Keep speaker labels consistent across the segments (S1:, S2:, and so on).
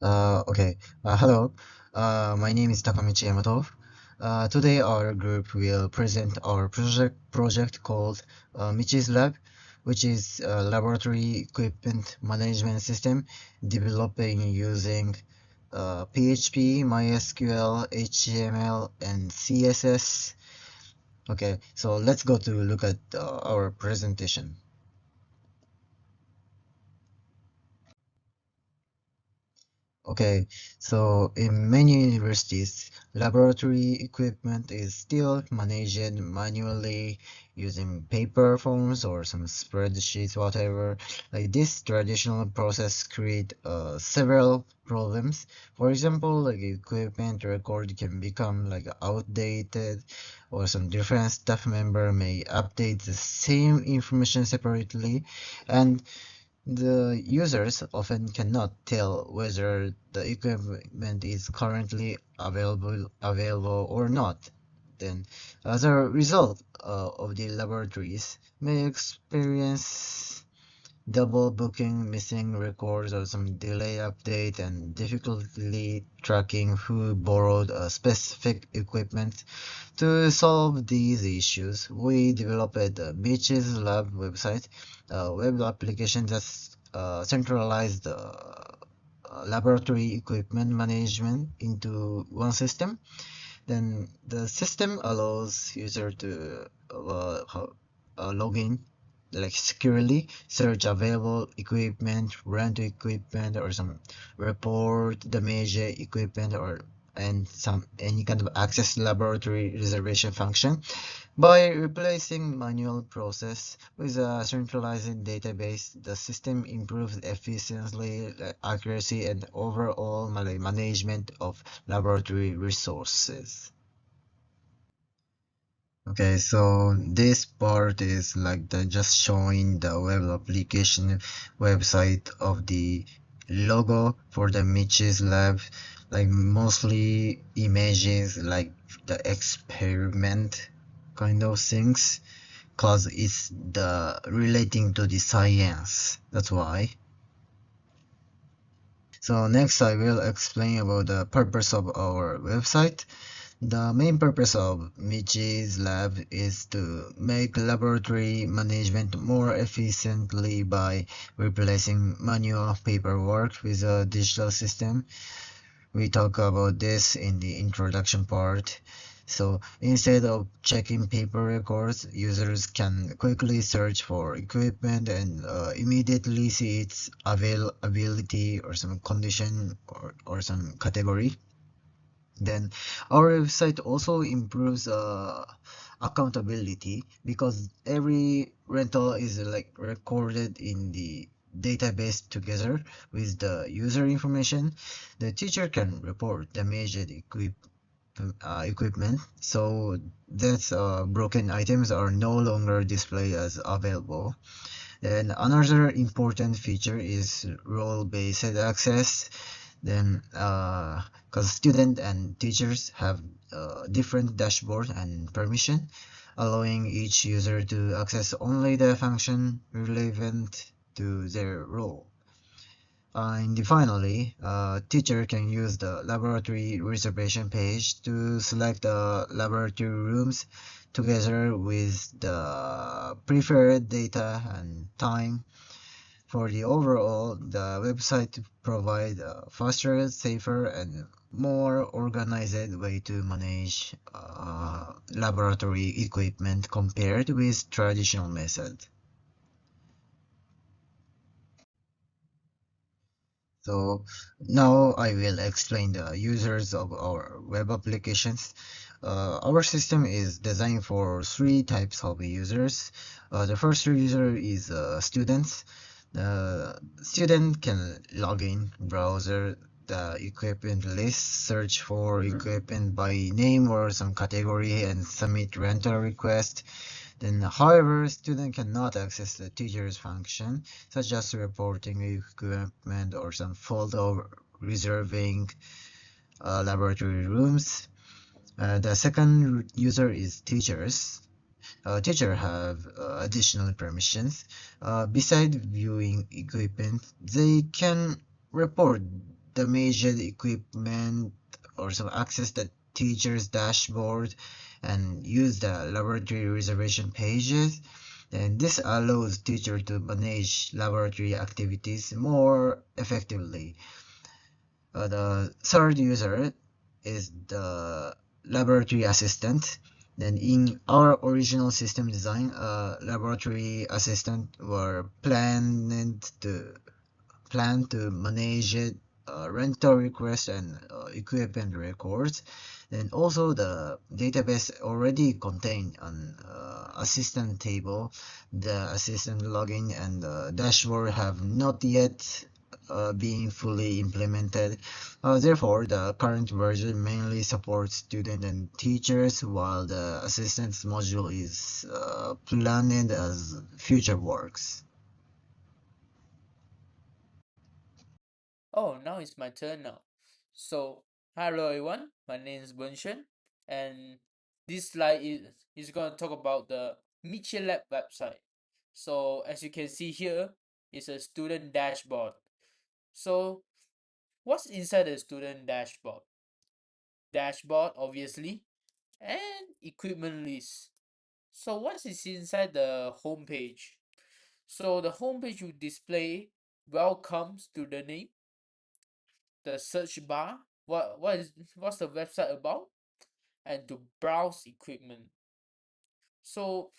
S1: Hello. My name is Takamichi Yamato. Today our group will present our project called Michi's Lab, which is a laboratory equipment management system developing using PHP, MySQL, HTML, and CSS. Okay, so let's go to look at our presentation. Okay, so in many universities, laboratory equipment is still managed manually using paper forms or some spreadsheets, whatever. Like this traditional process create several problems. For example, like equipment record can become like outdated, or some different staff member may update the same information separately, and the users often cannot tell whether the equipment is currently available or not. Then, as a result of the laboratories may experience double booking, missing records, or some delay update, and difficulty tracking who borrowed a specific equipment. To solve these issues, we developed a Beaches Lab website, a web application that centralized laboratory equipment management into one system. Then the system allows user to log in like securely, search available equipment, rent equipment, or some report damaged equipment, or and some any kind of access laboratory reservation function. By replacing manual process with a centralized database, the system improves efficiency, accuracy, and overall management of laboratory resources. Okay, so this part is like just showing the web application website of the logo for the Mitch's lab, like mostly images like the experiment kind of things, cause it's the relating to the science. That's why. So next I will explain about the purpose of our website. The main purpose of Michi's lab is to make laboratory management more efficiently by replacing manual paperwork with a digital system. We talk about this in the introduction part. So instead of checking paper records, users can quickly search for equipment and immediately see its availability or some condition or some category. Then our website also improves accountability because every rental is like recorded in the database together with the user information. The teacher can report damaged equipment so that broken items are no longer displayed as available. And another important feature is role-based access. Then, because student and teachers have different dashboard and permission, allowing each user to access only the function relevant to their role. And finally, teacher can use the laboratory reservation page to select the laboratory rooms together with the preferred data and time. For the overall, the website provides a faster, safer, and more organized way to manage laboratory equipment compared with traditional method. So now I will explain the users of our web applications. Our system is designed for three types of users. The first user is students. The student can log in, browser the equipment list, search for equipment by name or some category, and submit rental request. Then, however, student cannot access the teacher's function, such as reporting equipment or some folder reserving laboratory rooms. The second user is teachers. Teacher have additional permissions. Beside viewing equipment, they can report damaged equipment or some access the teacher's dashboard and use the laboratory reservation pages. And this allows teacher to manage laboratory activities more effectively. The third user is the laboratory assistant. Then in our original system design, laboratory assistant were planned to manage rental requests and equipment records. Then also the database already contained an assistant table. The assistant login and the dashboard have not yet being fully implemented. Therefore, the current version mainly supports students and teachers, while the assistance module is planned as future works.
S2: Oh, now it's my turn now. So, hello everyone, my name is Benshen, and this slide is going to talk about the Mitchell Lab website. So, as you can see here, it's a student dashboard. So, what's inside the student dashboard? Dashboard, obviously, and equipment list. So, what is inside the home page? So, the home page will display welcome student name, the search bar, what's the website about, and to browse equipment. So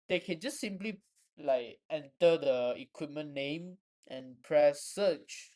S2: they can just simply like enter the equipment name and press search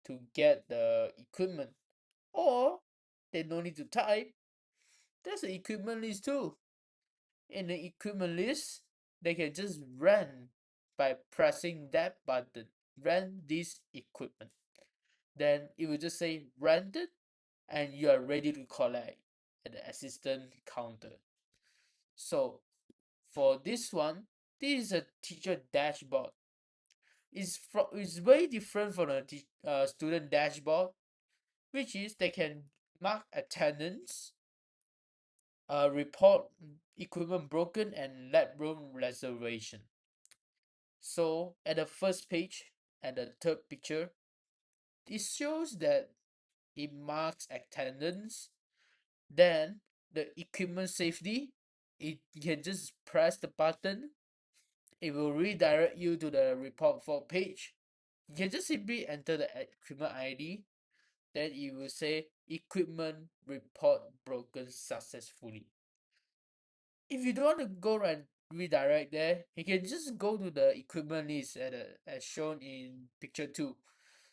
S2: to get the equipment, or they don't need to type. There's an equipment list too. In the equipment list, they can just run by pressing that button, run this equipment. Then it will just say rented, and you are ready to collect at the assistant counter. So for this one, this is a teacher dashboard. It's very different from a student dashboard, which is they can mark attendance, report equipment broken, and lab room reservation. So at the first page and the third picture, it shows that it marks attendance. Then the equipment safety, it you can just press the button. It will redirect you to the report for page. You can just simply enter the equipment ID. Then it will say equipment report broken successfully. If you don't want to go and redirect there, you can just go to the equipment list as shown in picture 2.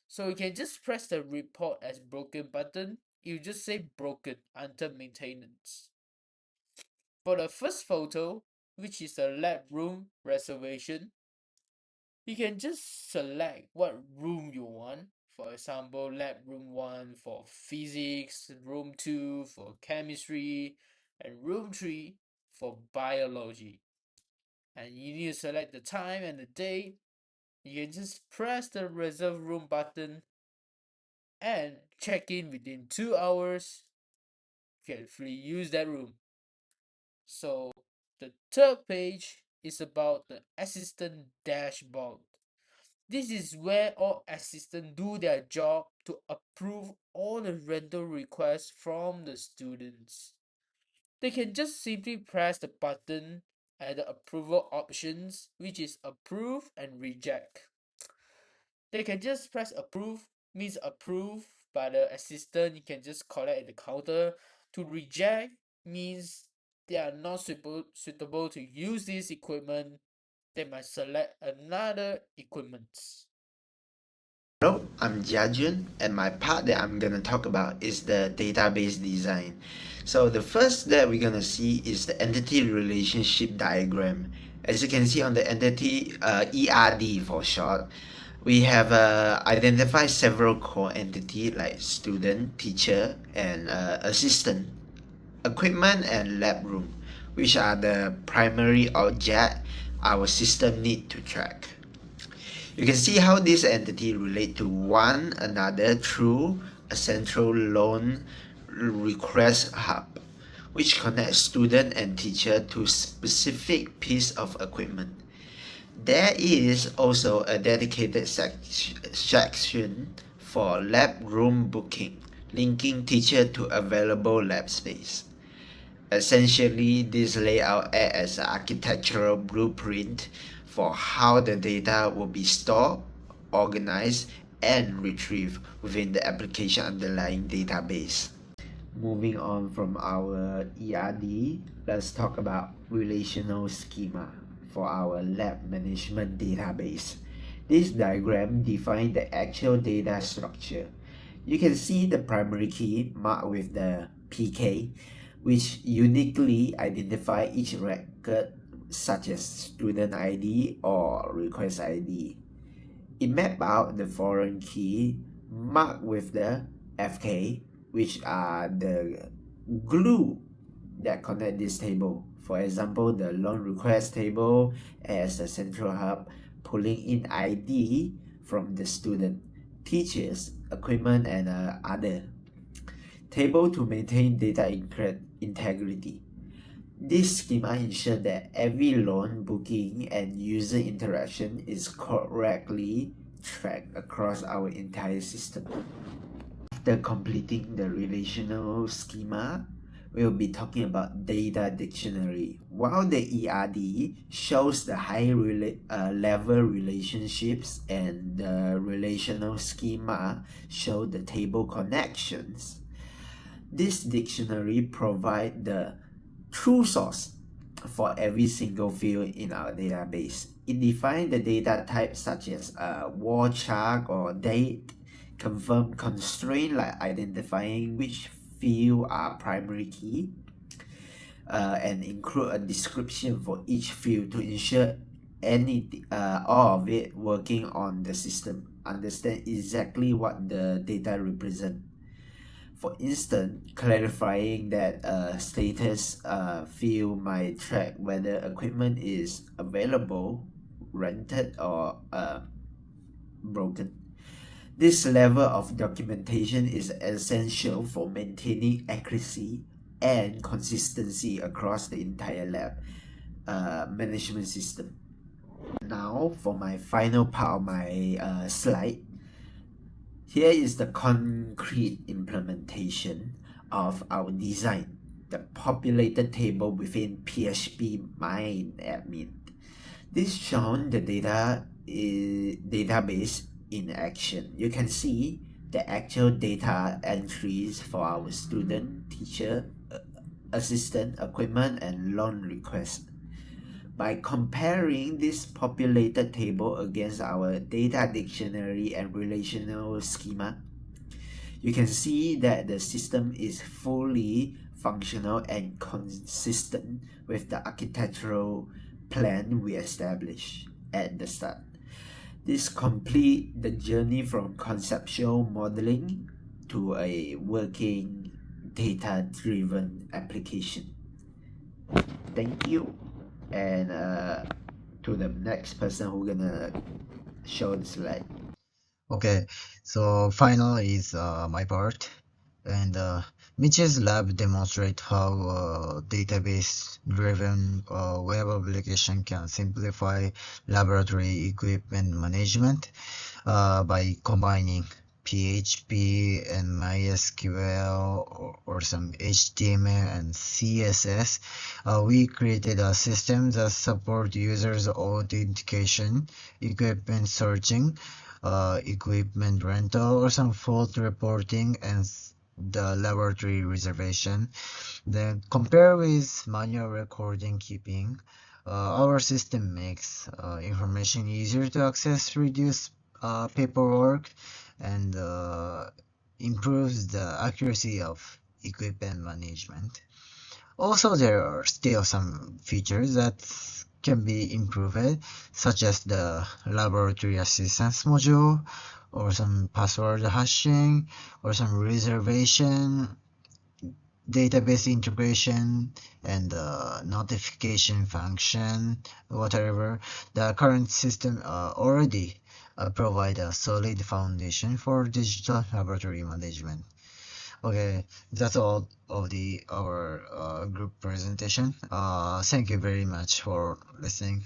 S2: So you can just press the report as broken button. You just say broken under maintenance. For the first photo, which is a lab room reservation, you can just select what room you want. For example, lab room 1 for physics, room 2 for chemistry, and room 3 for biology. And you need to select the time and the date. You can just press the reserve room button and check in within 2 hours. You can freely use that room. So the third page is about the assistant dashboard. This is where all assistants do their job to approve all the rental requests from the students. They can just simply press the button at the approval options, which is approve and reject. They can just press approve, means approve by the assistant, you can just collect at the counter. To reject means they are not suitable to use this equipment. They must select another equipment.
S3: Hello, I'm Jiajun, and my part that I'm gonna talk about is the database design. So the first that we're gonna see is the entity relationship diagram. As you can see on the entity, ERD for short, we have identified several core entities like student, teacher, and assistant, equipment, and lab room, which are the primary object our system need to track. You can see how these entities relate to one another through a central loan request hub, which connects student and teacher to specific piece of equipment. There is also a dedicated section for lab room booking, linking teacher to available lab space. Essentially, this layout acts as an architectural blueprint for how the data will be stored, organized, and retrieved within the application underlying database. Moving on from our ERD, let's talk about relational schema for our lab management database. This diagram defines the actual data structure. You can see the primary key marked with the PK, which uniquely identify each record such as student ID or request ID. It maps out the foreign key marked with the FK, which are the glue that connect this table. For example, the loan request table as a central hub, pulling in ID from the student, teachers, equipment, and other. Table to maintain data integrity. This schema ensures that every loan booking and user interaction is correctly tracked across our entire system. After completing the relational schema, we'll be talking about data dictionary. While the ERD shows the level relationships and the relational schema show the table connections, this dictionary provides the true source for every single field in our database. It defines the data types such as wall chart or date, confirm constraint like identifying which field are primary key, and include a description for each field to ensure all of it working on the system understand exactly what the data represent. For instance, clarifying that status field might track whether equipment is available, rented, or broken. This level of documentation is essential for maintaining accuracy and consistency across the entire lab management system. Now, for my final part of my slide, here is the concrete implementation of our design, the populated table within PHP MindAdmin. This shows the database in action. You can see the actual data entries for our student, teacher, assistant, equipment, and loan request. By comparing this populated table against our data dictionary and relational schema, you can see that the system is fully functional and consistent with the architectural plan we established at the start. This completes the journey from conceptual modeling to a working data-driven application. Thank you. And to the next person who's gonna show the slide.
S1: Okay, so final is my part, and Mitch's lab demonstrate how database-driven web application can simplify laboratory equipment management by combining PHP and MySQL or some HTML and CSS. We created a system that supports users' authentication, equipment searching, equipment rental, or some fault reporting, and the laboratory reservation. Then compare with manual recording keeping. Our system makes information easier to access, reduce paperwork, and improves the accuracy of equipment management. Also, there are still some features that can be improved, such as the laboratory assistance module, or some password hashing, or some reservation, database integration, and notification function, whatever. The current system already provide a solid foundation for digital laboratory management. Okay, that's all of our group presentation. Thank you very much for listening.